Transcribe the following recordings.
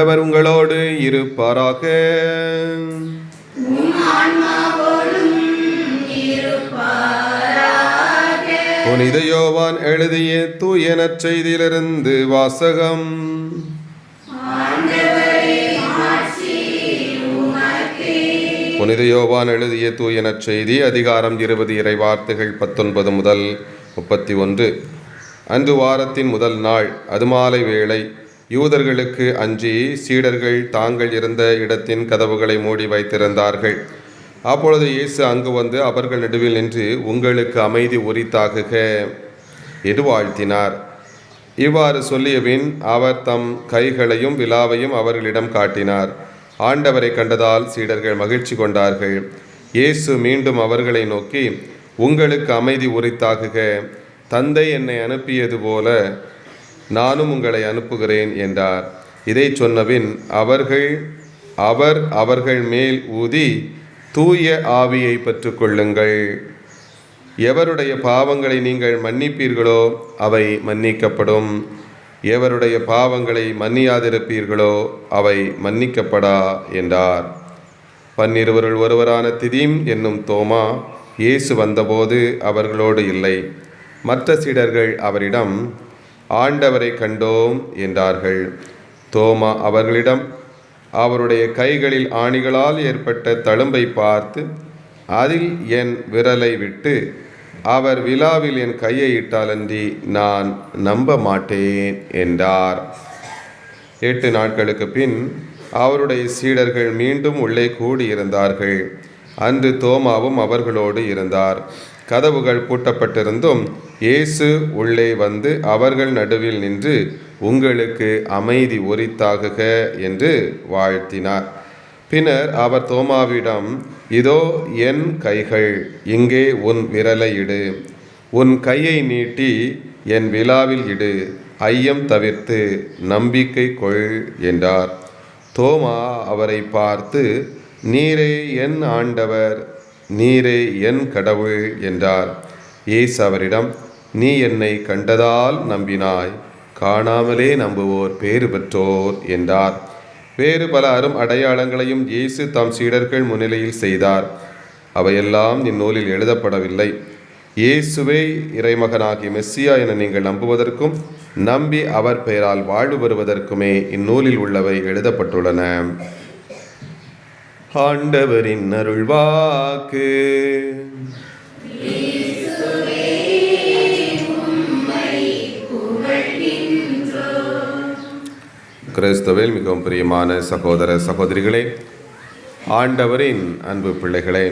ஆண்டவர் உங்களோடு இருப்பாராக. புனித யோவான் எழுதிய தூய நற்செய்தியிலிருந்து வாசகம். புனித யோவான் எழுதிய தூய நற்செய்தி அதிகாரம் 20 இறைவார்த்தைகள் 19 முதல் 31. அன்று வாரத்தின் முதல் நாள் அதுமாலை வேளை. யூதர்களுக்கு அஞ்சி சீடர்கள் தாங்கள் இருந்த இடத்தின் கதவுகளை மூடி வைத்திருந்தார்கள். அப்பொழுது இயேசு அங்கு வந்து அவர்கள் நடுவில் நின்று, உங்களுக்கு அமைதி உரித்தாகுக என்று வாழ்த்தினார். இவ்வாறு சொல்லியபின் அவர் தம் கைகளையும் விலாவையும் அவர்களிடம் காட்டினார். ஆண்டவரை கண்டதால் சீடர்கள் மகிழ்ச்சி கொண்டார்கள். இயேசு மீண்டும் அவர்களை நோக்கி, உங்களுக்கு அமைதி உரித்தாகுக. தந்தை என்னை அனுப்பியது போல நானும் உங்களை அனுப்புகிறேன் என்றார். இதை சொன்னபின் அவர் அவர்கள் மேல் ஊதி, தூய ஆவியை பெற்றுக்கொள்ளுங்கள். எவருடைய பாவங்களை நீங்கள் மன்னிப்பீர்களோ அவை மன்னிக்கப்படும். எவருடைய பாவங்களை மன்னியாதிருப்பீர்களோ அவை மன்னிக்கப்படா என்றார். 12 ஒருவரான திதீம் என்னும் தோமா இயேசு வந்தபோது அவர்களோடு இல்லை. மற்ற சீடர்கள் அவரிடம், ஆண்டவரை கண்டோம் என்றார்கள். தோமா அவர்களிடம், அவருடைய கைகளில் ஆணிகளால் ஏற்பட்ட தழும்பை பார்த்து அதில் என் விரலை விட்டு அவர் விலாவில் என் கையை இட்டாலன்றி நான் நம்ப மாட்டேன் என்றார். 8 நாட்களுக்கு பின் அவருடைய சீடர்கள் மீண்டும் உள்ளே கூடியிருந்தார்கள். அன்று தோமாவும் அவர்களோடு இருந்தார். கதவுகள் பூட்டப்பட்டிருந்தும் இயேசு உள்ளே வந்து அவர்கள் நடுவில் நின்று, உங்களுக்கு அமைதி உரித்தாகுக என்று வாழ்த்தினார். பின்னர் அவர் தோமாவிடம், இதோ என் கைகள், இங்கே உன் விரலை இடு. உன் கையை நீட்டி என் விலாவில் இடு. ஐயம் தவிர்த்து நம்பிக்கை கொள் என்றார். தோமா அவரை பார்த்து, நீரே என் ஆண்டவர், நீரே என் கடவுள் என்றார். இயேசு அவரிடம், நீ என்னை கண்டதால் நம்பினாய், காணாமலே நம்புவோர் பேறு பெற்றோர் என்றார். வேறு பல அரும் அடையாளங்களையும் இயேசு தம் சீடர்கள் முன்னிலையில் செய்தார். அவையெல்லாம் இந்நூலில் எழுதப்படவில்லை. இயேசுவே இறைமகனாகிய மெஸ்ஸியா என நீங்கள் நம்புவதற்கும் நம்பி அவர் பெயரால் வாழ்வு பெறுவதற்குமே இந்நூலில் உள்ளவை எழுதப்பட்டுள்ளன. ஆண்டவரின் அருள்வாக்கு. கிறிஸ்துவில் மிகவும் பிரியமான சகோதர சகோதரிகளே, ஆண்டவரின் அன்பு பிள்ளைகளே,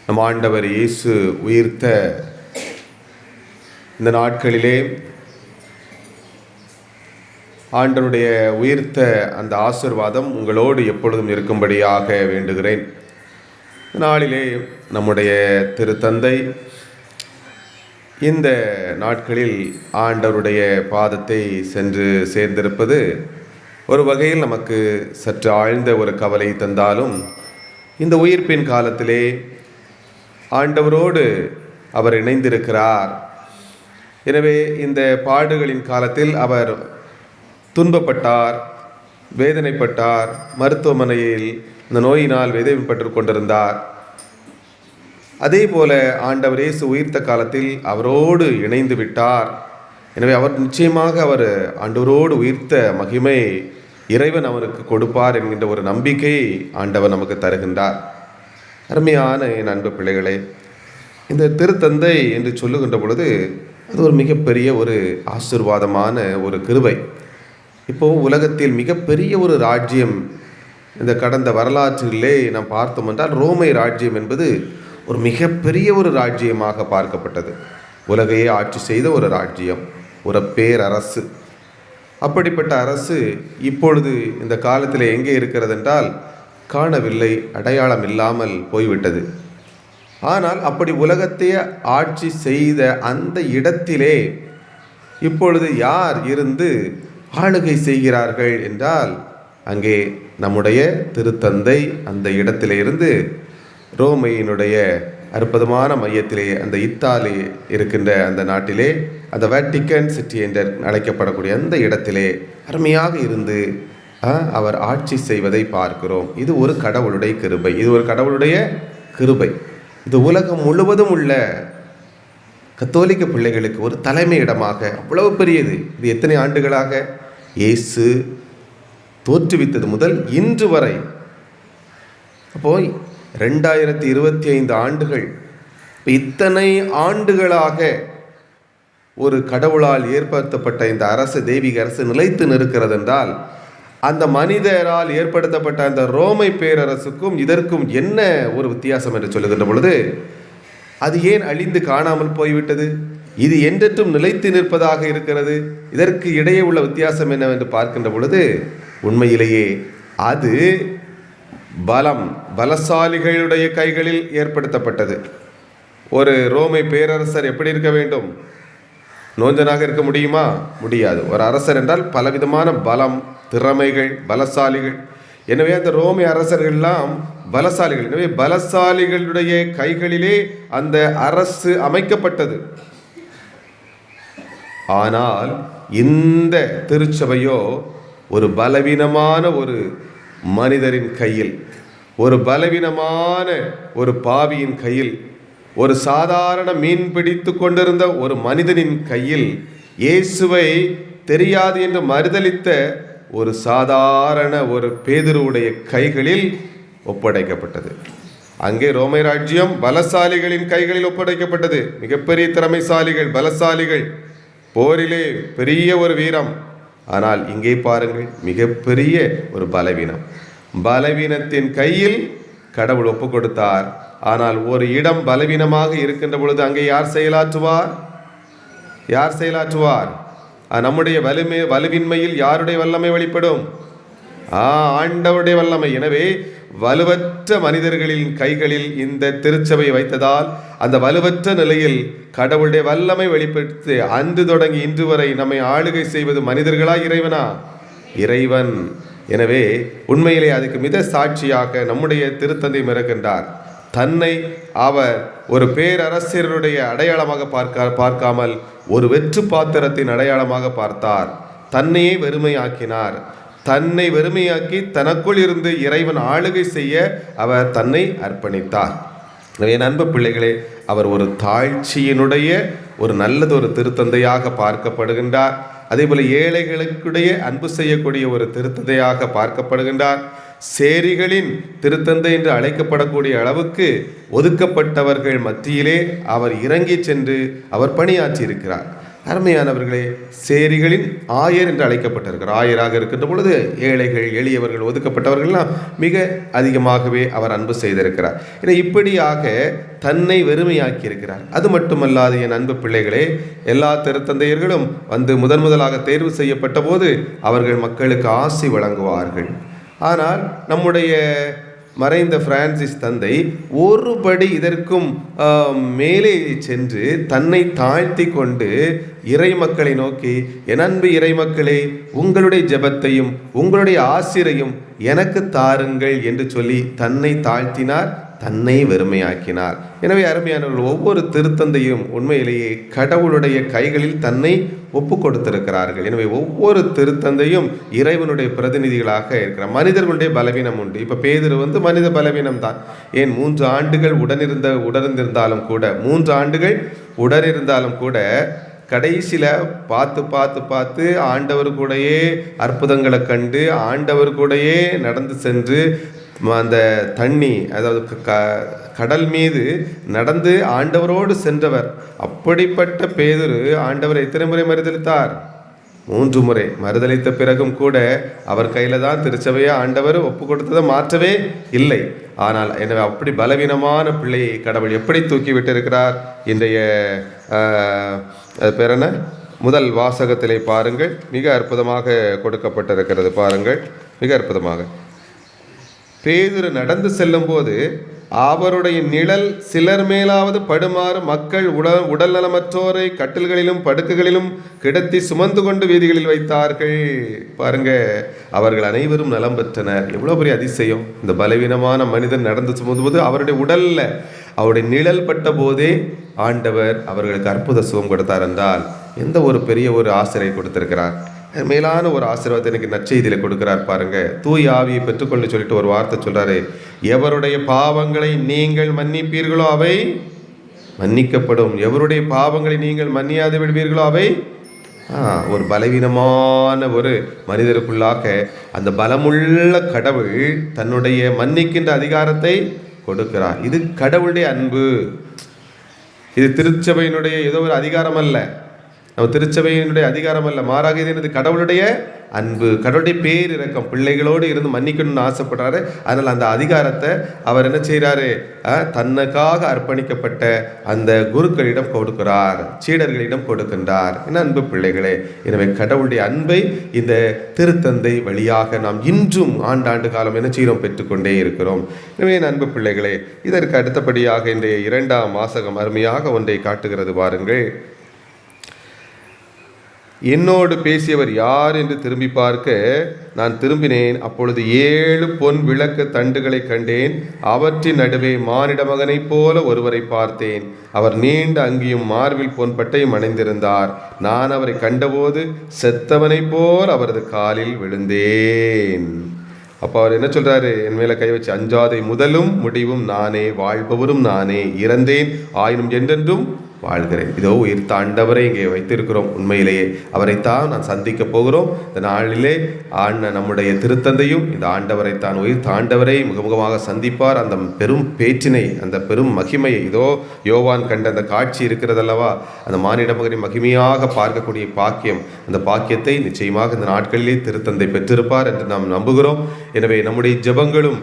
நம் ஆண்டவர் இயேசு உயிர்த்த இந்த நாட்களிலே ஆண்டவருடைய உயிர்த்த அந்த ஆசீர்வாதம் உங்களோடு எப்பொழுதும் இருக்கும்படியாக வேண்டுகிறேன். நாளிலே நம்முடைய திருத்தந்தை இந்த நாட்களில் ஆண்டவருடைய பாதத்தை சென்று சேர்ந்திருப்பது ஒரு வகையில் நமக்கு சற்று ஆழ்ந்த ஒரு கவலை தந்தாலும், இந்த உயிர்ப்பின் காலத்திலே ஆண்டவரோடு அவர் இணைந்திருக்கிறார். எனவே இந்த பாடுகளின் காலத்தில் அவர் துன்பப்பட்டார், வேதனைப்பட்டார், மருத்துவமனையில் இந்த நோயினால் வேதனைப்பட்டு கொண்டிருந்தார். அதே போல ஆண்டவர் இயேசு உயிர்த்த காலத்தில் அவரோடு இணைந்து விட்டார். எனவே அவர் நிச்சயமாக அவர் ஆண்டவரோடு உயிர்த்த மகிமை இறைவன் அவருக்கு கொடுப்பார் என்கின்ற ஒரு நம்பிக்கை ஆண்டவர் நமக்கு தருகின்றார். அருமையான என் அன்பு பிள்ளைகளே, இந்த திருத்தந்தை என்று சொல்லுகின்ற பொழுது அது ஒரு மிகப்பெரிய ஒரு ஆசீர்வாதமான ஒரு கிருபை. இப்போது உலகத்தில் மிகப்பெரிய ஒரு ராஜ்யம் இந்த கடந்த வரலாற்றிலே நாம் பார்த்தோம் என்றால், ரோமை ராஜ்யம் என்பது ஒரு மிகப்பெரிய ஒரு ராஜ்யமாக பார்க்கப்பட்டது. உலகையே ஆட்சி செய்த ஒரு ராஜ்யம், ஒரு பேரரசு. அப்படிப்பட்ட அரசு இப்பொழுது இந்த காலத்தில் எங்கே இருக்கிறது என்றால் காணவில்லை, அடையாளம் இல்லாமல் போய்விட்டது. ஆனால் அப்படி உலகத்தையே ஆட்சி செய்த அந்த இடத்திலே இப்பொழுது யார் இருந்து ஆளுகை செய்கிறார்கள் என்றால், அங்கே நம்முடைய திருத்தந்தை அந்த இடத்திலே இருந்து ரோமையினுடைய அற்புதமான மையத்திலே, அந்த இத்தாலி இருக்கின்ற அந்த நாட்டிலே, அந்த வேட்டிக்கன் சிட்டி என்று அழைக்கப்படக்கூடிய அந்த இடத்திலே அருமையாக இருந்து அவர் ஆட்சி செய்வதை பார்க்கிறோம். இது ஒரு கடவுளுடைய கிருபை, இது ஒரு கடவுளுடைய கிருபை. இது உலகம் முழுவதும் உள்ள கத்தோலிக்க பிள்ளைகளுக்கு ஒரு தலைமை இடமாக அவ்வளவு பெரியது. இது எத்தனை ஆண்டுகளாக இயேசு தோற்றுவித்தது முதல் இன்று வரை. அப்போ 2025 ஆண்டுகள், இத்தனை ஆண்டுகளாக ஒரு கடவுளால் ஏற்படுத்தப்பட்ட இந்த அரசு, தெய்வீக அரசு நிலைத்து நிற்கிறது என்றால், அந்த மனிதரால் ஏற்படுத்தப்பட்ட அந்த ரோமை பேரரசுக்கும் இதற்கும் என்ன ஒரு வித்தியாசம் என்று சொல்லுகின்ற பொழுது, அது ஏன் அழிந்து காணாமல் போய்விட்டது? இது என்றென்றும் நிலைத்து நிற்பதாக இருக்கிறது. இதற்கு இடையே உள்ள வித்தியாசம் என்னவென்று பார்க்கின்ற பொழுது, உண்மையிலேயே அது பலசாலிகளுடைய கைகளில் ஏற்படுத்தப்பட்டது. ஒரு ரோமை பேரரசர் எப்படி இருக்க வேண்டும்? நோஞ்சனாக இருக்க முடியுமா? முடியாது. ஒரு அரசர் என்றால் பலவிதமான பலம், திறமைகள், பலசாலிகள். எனவே அந்த ரோமை அரசர்கள்லாம் பலசாலிகள். எனவே பலசாலிகளுடைய கைகளிலே அந்த அரசு அமைக்கப்பட்டது. ஆனால் இந்த திருச்சபையோ ஒரு பலவீனமான ஒரு மனிதரின் கையில், ஒரு பலவீனமான ஒரு பாவியின் கையில், ஒரு சாதாரண மீன் பிடித்து கொண்டிருந்த ஒரு மனிதனின் கையில், இயேசுவை தெரியாது என்று மறுதலித்த ஒரு சாதாரண ஒரு பேதுருவுடைய கைகளில் ஒப்படைக்கப்பட்டது. அங்கே ரோமை ராஜ்யம் பலசாலிகளின் கைகளில் ஒப்படைக்கப்பட்டது. மிகப்பெரிய திறமைசாலிகள், பலசாலிகள், போரிலே பெரிய ஒரு வீரம். ஆனால் இங்கே பாருங்கள், மிகப்பெரிய ஒரு பலவீனம். பலவீனத்தின் கையில் கடவுள் ஒப்பு கொடுத்தார். ஆனால் ஒரு இடம் பலவீனமாக இருக்கின்ற பொழுது அங்கே யார் செயலாற்றுவார்? யார் செயலாற்றுவார்? நம்முடைய வலுவின்மையில் யாருடைய வல்லமை வெளிப்படும்? ஆண்டவருடைய வல்லமை. எனவே வலுவற்ற மனிதர்களின் கைகளில் இந்த திருச்சபை வைத்ததால் அந்த வலுவற்ற நிலையில் கடவுளுடைய வல்லமை வெளிப்படுத்தி அன்று தொடங்கி இன்று வரை நம்மை ஆளுகை செய்வது மனிதர்களா, இறைவனா? இறைவன். எனவே உண்மையிலே அதுக்கு மிக சாட்சியாக நம்முடைய திருத்தந்தை இருக்கின்றார். தன்னை அவர் ஒரு பேரரசருடைய அடையாளமாக பார்க்காமல் ஒரு வெற்று பாத்திரத்தின் அடையாளமாக பார்த்தார். தன்னையே வெறுமையாக்கினார். தன்னை வெறுமையாக்கி தனக்குள் இருந்து இறைவன் ஆளுகை செய்ய அவர் தன்னை அர்ப்பணித்தார். எனவே அன்பு பிள்ளைகளே, அவர் ஒரு தாழ்ச்சியினுடைய ஒரு நல்லதொரு திருத்தந்தையாக பார்க்கப்படுகின்றார். அதே போல ஏழைகளுக்குடைய அன்பு செய்யக்கூடிய ஒரு திருத்தந்தையாக பார்க்கப்படுகின்றார். சேரிகளின் திருத்தந்தை என்று அழைக்கப்படக்கூடிய அளவுக்கு ஒதுக்கப்பட்டவர்கள் மத்தியிலே அவர் இறங்கி சென்று அவர் பணியாற்றி இருக்கிறார். அருமையானவர்களே, சேரிகளின் ஆயர் என்று அழைக்கப்பட்டிருக்கிறார். ஆயராக இருக்கின்ற பொழுது ஏழைகள், எளியவர்கள், ஒதுக்கப்பட்டவர்கள்லாம் மிக அதிகமாகவே அவர் அன்பு செய்திருக்கிறார். ஏன்னா இப்படியாக தன்னை வெறுமையாக்கி இருக்கிறார். அது மட்டுமல்லாது என் அன்பு பிள்ளைகளே, எல்லா திருத்தந்தையர்களும் வந்து முதலாக தேர்வு செய்யப்பட்ட போது அவர்கள் மக்களுக்கு ஆசி வழங்குவார்கள். ஆனால் நம்முடைய மறைந்த பிரான்சிஸ் தந்தை ஒருபடி இதற்கும் மேலே சென்று தன்னை தாழ்த்தி கொண்டு இறை மக்களை நோக்கி, என் அன்பு இறை மக்களே, உங்களுடைய ஜெபத்தையும் உங்களுடைய ஆசிரையும் எனக்கு தாருங்கள் என்று சொல்லி தன்னை தாழ்த்தினார், தன்னை வெறுமையாக்கினார். எனவே அருமையானவர்கள், ஒவ்வொரு திருத்தந்தையும் உண்மையிலேயே கடவுளுடைய கைகளில் தன்னை ஒப்பு கொடுத்திருக்கிறார்கள். எனவே ஒவ்வொரு திருத்தந்தையும் இறைவனுடைய பிரதிநிதிகளாக இருக்கிறார். மனிதர்களுடைய பலவீனம் உண்டு. இப்போ பேதுரு மனித பலவீனம் தான். ஏன் 3 ஆண்டுகள் உடனிருந்தாலும் கூட 3 ஆண்டுகள் உடனிருந்தாலும் கூட கடைசியில் பார்த்து ஆண்டவர் கூடயே அற்புதங்களை கண்டு ஆண்டவர் கூடயே நடந்து சென்று அந்த தண்ணி, அதாவது கடல் மீது நடந்து ஆண்டவரோடு சென்றவர். அப்படிப்பட்ட பேதுரு ஆண்டவரை எத்தனை முறை மறுதலித்தார்? 3 முறை. மறுதலித்த பிறகும் கூட அவர் கையில் தான் திருச்சபையை ஆண்டவர் ஒப்பு கொடுத்ததை மாற்றவே இல்லை. ஆனால் எனவே அப்படி பலவீனமான பிள்ளையை கடவுள் எப்படி தூக்கி விட்டிருக்கிறார்? இன்றைய அது பேர் என்ன, முதல் வாசகத்திலே பாருங்கள், மிக அற்புதமாக கொடுக்கப்பட்டிருக்கிறது. பாருங்கள், மிக அற்புதமாக. பேதுரு நடந்து செல்லும் போது அவருடைய நிழல் சிலர் மேலாவது படுமாறு மக்கள் உடல் நலமற்றோரை கட்டில்களிலும் படுக்கைகளிலும் கிடத்தி சுமந்து கொண்டு வீதிகளில் வைத்தார்கள். பாருங்க, அவர்கள் அனைவரும் நலம் பெற்றனர். எவ்வளோ பெரிய அதிசயம்! இந்த பலவீனமான மனிதன் நடந்து சுமந்தும்போது அவருடைய உடல்ல அவருடைய நிழல் பட்ட போதே ஆண்டவர் அவர்களுக்கு அற்புத சுகம் கொடுத்தார் என்றால் எந்த ஒரு பெரிய ஒரு ஆசிரியை கொடுத்திருக்கிறார். மேலான ஒரு ஆசீர்வாதத்தை எனக்கு நற்செய்தியில் கொடுக்கிறார் பாருங்க. தூய் ஆவியை பெற்றுக்கொள்ள சொல்லிட்டு ஒரு வார்த்தை சொல்றாரு, எவருடைய பாவங்களை நீங்கள் மன்னிப்பீர்களோ அவை மன்னிக்கப்படும், எவருடைய பாவங்களை நீங்கள் மன்னியாது விடுவீர்களோ அவை. ஒரு பலவீனமான ஒரு மனிதருக்குள்ளாக அந்த பலமுள்ள கடவுள் தன்னுடைய மன்னிக்கின்ற அதிகாரத்தை கொடுக்கிறார். இது கடவுளுடைய அன்பு. இது திருச்சபையினுடைய ஏதோ ஒரு அதிகாரம் அல்ல, நம்ம திருச்சபையினுடைய அதிகாரம் அல்ல, மாறாக இது எனது கடவுளுடைய அன்பு, கடவுளுடைய பேரிரக்கம். பிள்ளைகளோடு இருந்து மன்னிக்கணும்னு ஆசைப்படுறாரு. அதனால் அந்த அதிகாரத்தை அவர் என்ன செய்கிறாரு, தன்னுக்காக அர்ப்பணிக்கப்பட்ட அந்த குருக்களிடம் கொடுக்கிறார், சீடர்களிடம் கொடுக்கின்றார். என்ன அன்பு பிள்ளைகளே, எனவே கடவுளுடைய அன்பை இந்த திருத்தந்தை வழியாக நாம் இன்றும் ஆண்டாண்டு காலம் என்ன செய்கிறோம், பெற்றுக்கொண்டே இருக்கிறோம். எனவே அன்பு பிள்ளைகளே, இதற்கு அடுத்தபடியாக இன்றைய 2ஆம் வாசகம் அருமையாக ஒன்றை காட்டுகிறது பாருங்கள். என்னோடு பேசியவர் யார் என்று திரும்பி பார்க்க நான் திரும்பினேன். அப்பொழுது 7 பொன் விளக்கு தண்டுகளை கண்டேன். அவற்றின் நடுவே மானிட மகனைப் போல ஒருவரை பார்த்தேன். அவர் நீண்ட அங்கியும் மார்பில் பொன் பட்டையும் அணிந்திருந்தார். நான் அவரை கண்டபோது செத்தவனைப் போல் அவரது காலில் விழுந்தேன். அப்போ அவர் என்ன சொல்றாரு, என் மேல கை வச்சு, அஞ்சாதை முதலும் முடிவும் நானே, வாழ்பவரும் நானே, இறந்தேன் ஆயினும் என்றென்றும் வாழ்கிறேன். இதோ உயிர் தாண்டவரை இங்கே வைத்திருக்கிறோம். உண்மையிலேயே அவரைத்தான் நான் சந்திக்க போகிறோம். இந்த நாளிலே நம்முடைய திருத்தந்தையும் இந்த ஆண்டவரைத்தான், உயிர் தாண்டவரை முகமுகமாக சந்திப்பார். அந்த பெரும் பேச்சினை, அந்த பெரும் மகிமையை, இதோ யோவான் கண்ட அந்த காட்சி இருக்கிறதல்லவா, அந்த மானிட மகனை மகிமையாக பார்க்கக்கூடிய பாக்கியம், அந்த பாக்கியத்தை நிச்சயமாக இந்த நாட்களிலே திருத்தந்தை பெற்றிருப்பார் என்று நாம் நம்புகிறோம். எனவே நம்முடைய ஜெபங்களும்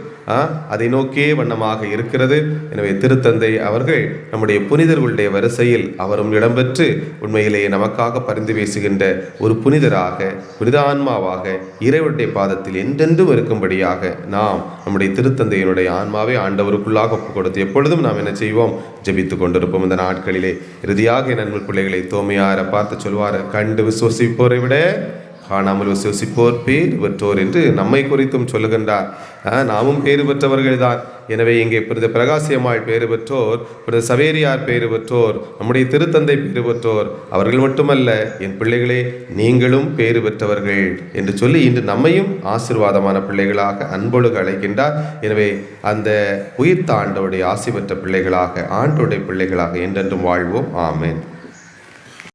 அதை நோக்கியே வண்ணமாக இருக்கிறது. எனவே திருத்தந்தை அவர்கள் நம்முடைய புனிதர்களுடைய வரிசையில் அவரும் இடம்பெற்று உண்மையிலேயே நமக்காக பரிந்து பேசுகின்ற ஒரு புனிதராக, புனித ஆன்மாவாக இறைவனுடைய பாதத்தில் என்றென்றும் இருக்கும்படியாக நாம் நம்முடைய திருத்தந்தையினுடைய ஆன்மாவை ஆண்டவருக்குள்ளாக ஒப்பு கொடுத்து எப்பொழுதும் நாம் என்ன செய்வோம், ஜெபித்து கொண்டிருப்போம். இந்த நாட்களிலே இறுதியாக என் அன்பு பிள்ளைகளை தோமையார பார்த்து சொல்வார், கண்டு விசுவசிப்போரை விட காணாமல் விசுவசிப்போர் பேறு பெற்றோர் என்று நம்மை குறித்தும் சொல்லுகின்றார். நாமும் பேறு பெற்றவர்கள் தான். எனவே இங்கே புனித பிரகாசியம்மாள் பேறு பெற்றோர், புனித சவேரியார் பேறு பெற்றோர், நம்முடைய திருத்தந்தை பேறு பெற்றோர். அவர்கள் மட்டுமல்ல, என் பிள்ளைகளே நீங்களும் பேறு பெற்றவர்கள் என்று சொல்லி இன்று நம்மையும் ஆசீர்வாதமான பிள்ளைகளாக அன்பொழுக அழைக்கின்றார். எனவே அந்த உயிர்த்த ஆண்டவருடைய ஆசி பெற்ற பிள்ளைகளாக, ஆண்டோடைய பிள்ளைகளாக என்றென்றும் வாழ்வோம். ஆமென்.